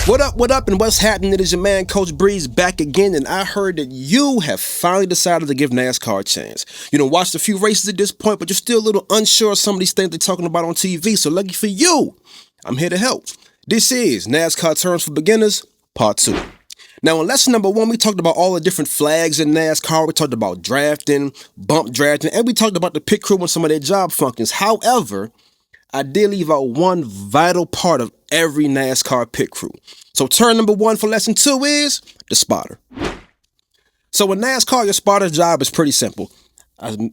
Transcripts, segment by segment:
What up, and what's happening? It is your man, Coach Breeze, back again, and I heard that you have finally decided to give NASCAR a chance. You know, watched a few races at this point, but you're still a little unsure of some of these things they're talking about on TV, so lucky for you, I'm here to help. This is NASCAR Terms for Beginners, Part 2. Now, in lesson number 1, we talked about all the different flags in NASCAR. We talked about drafting, bump drafting, and we talked about the pit crew and some of their job functions. However, I did leave out one vital part of every NASCAR pit crew. So turn number 1 for lesson 2 is the spotter. So in NASCAR, your spotter's job is pretty simple.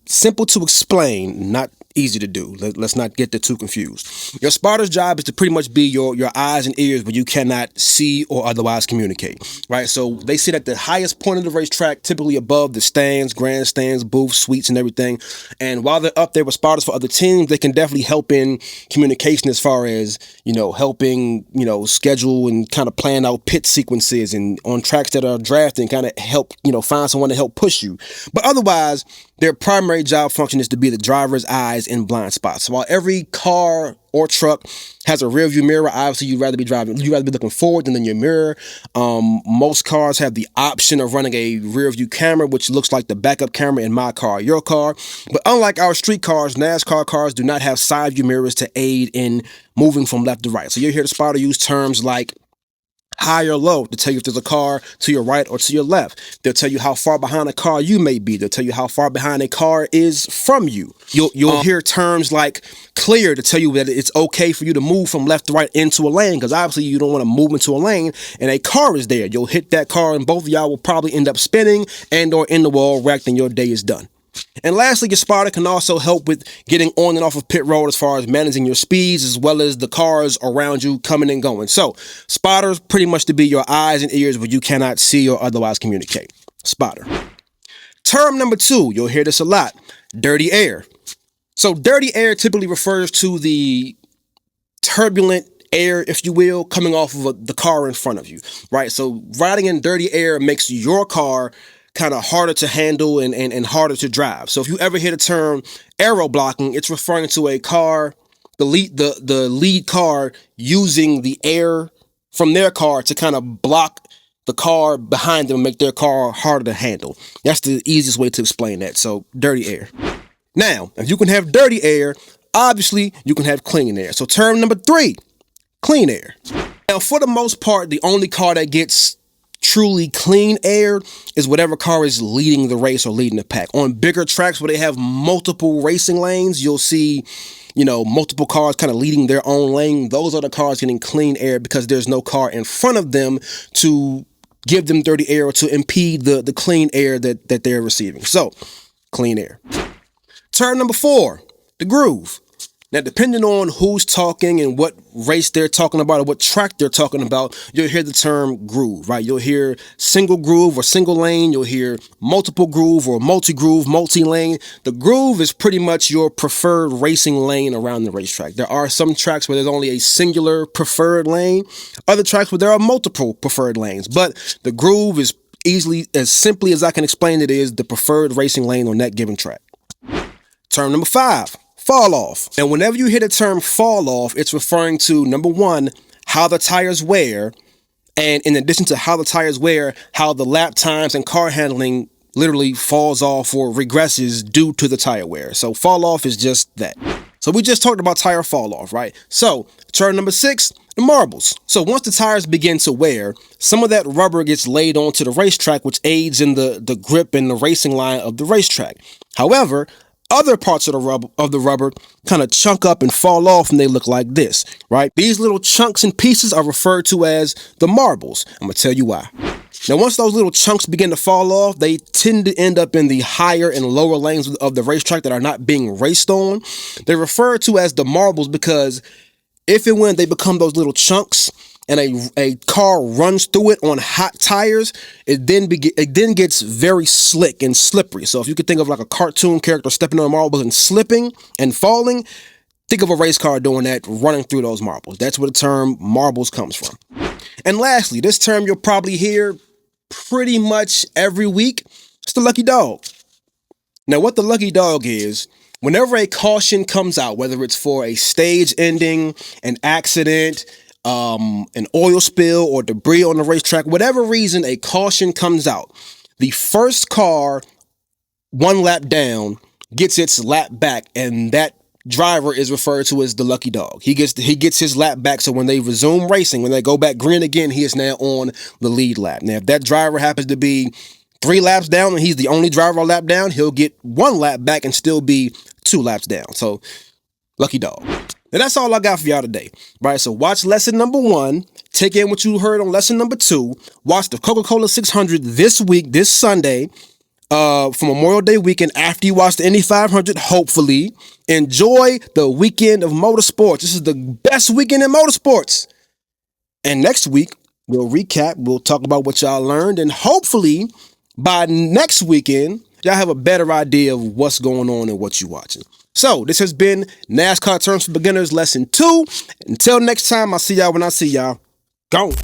Simple to explain, not easy to do. Let's not get too confused. Your spotter's job is to pretty much be your eyes and ears when you cannot see or otherwise communicate, right? So they sit at the highest point of the racetrack, typically above the stands, grandstands, booths, suites, and everything. And while they're up there with spotters for other teams, they can definitely help in communication as far as, helping, schedule and kind of plan out pit sequences and on tracks that are drafting, kind of help, find someone to help push you. But otherwise, their primary job function is to be the driver's eyes in blind spots. So while every car or truck has a rear view mirror, obviously you'd rather be looking forward than in your mirror. Most cars have the option of running a rear view camera, which looks like the backup camera in my car, your car. But unlike our street cars, NASCAR cars do not have side view mirrors to aid in moving from left to right. So you'll hear the spotter use terms like high or low to tell you if there's a car to your right or to your left. They'll tell you how far behind a car you may be. They'll tell you how far behind a car is from you. You'll hear terms like clear to tell you that it's okay for you to move from left to right into a lane, because obviously you don't want to move into a lane and a car is there. You'll hit that car and both of y'all will probably end up spinning and or in the wall wrecked, and your day is done. And lastly, your spotter can also help with getting on and off of pit road as far as managing your speeds as well as the cars around you coming and going. So spotters pretty much to be your eyes and ears when you cannot see or otherwise communicate. Spotter. Term number 2, you'll hear this a lot, dirty air. So dirty air typically refers to the turbulent air, if you will, coming off of the car in front of you, right? So riding in dirty air makes your car kind of harder to handle and harder to drive. So if you ever hear the term aero blocking, it's referring to a car, the lead car using the air from their car to kind of block the car behind them and make their car harder to handle. That's the easiest way to explain that. So dirty air. Now, if you can have dirty air, obviously you can have clean air. So term number 3, clean air. Now, for the most part, the only car that gets truly clean air is whatever car is leading the race or leading the pack. On bigger tracks where they have multiple racing lanes, you'll see, multiple cars kind of leading their own lane. Those are the cars getting clean air because there's no car in front of them to give them dirty air or to impede the clean air that they're receiving. So, clean air. Term number 4, the groove. Now, depending on who's talking and what race they're talking about or what track they're talking about, you'll hear the term groove, right? You'll hear single groove or single lane. You'll hear multiple groove or multi-groove, multi-lane. The groove is pretty much your preferred racing lane around the racetrack. There are some tracks where there's only a singular preferred lane, other tracks where there are multiple preferred lanes, but the groove is as simply as I can explain it, is the preferred racing lane on that given track. Term number 5. Fall off. And whenever you hear the term fall off, it's referring to, number 1, how the tires wear. And in addition to how the tires wear, how the lap times and car handling literally falls off or regresses due to the tire wear. So fall off is just that. So we just talked about tire fall off, right? So term number 6, the marbles. So once the tires begin to wear, some of that rubber gets laid onto the racetrack, which aids in the grip and the racing line of the racetrack. However, other parts of the rubber kind of chunk up and fall off, and they look like this, right? These little chunks and pieces are referred to as the marbles. I'm going to tell you why. Now, once those little chunks begin to fall off, they tend to end up in the higher and lower lanes of the racetrack that are not being raced on. They're referred to as the marbles because if and when they become those little chunks and a car runs through it on hot tires, it then gets very slick and slippery. So if you could think of like a cartoon character stepping on marbles and slipping and falling, think of a race car doing that, running through those marbles. That's where the term marbles comes from. And lastly, this term you'll probably hear pretty much every week. It's the lucky dog. Now, what the lucky dog is, whenever a caution comes out, whether it's for a stage ending, an accident, an oil spill or debris on the racetrack, whatever reason a caution comes out, the first car one lap down gets its lap back, and that driver is referred to as the lucky dog. He gets his lap back, so when they resume racing, when they go back green again, he is now on the lead lap. Now, if that driver happens to be 3 laps down and he's the only driver a lap down, he'll get 1 lap back and still be 2 laps down. So, lucky dog. And that's all I got for y'all today. Right, so watch lesson number 1. Take in what you heard on lesson number 2. Watch the Coca-Cola 600 this week, this Sunday, for Memorial Day weekend after you watch the Indy 500, hopefully. Enjoy the weekend of motorsports. This is the best weekend in motorsports. And next week, we'll recap. We'll talk about what y'all learned. And hopefully, by next weekend, y'all have a better idea of what's going on and what you're watching. So, this has been NASCAR Terms for Beginners Lesson 2. Until next time, I'll see y'all when I see y'all. Gone.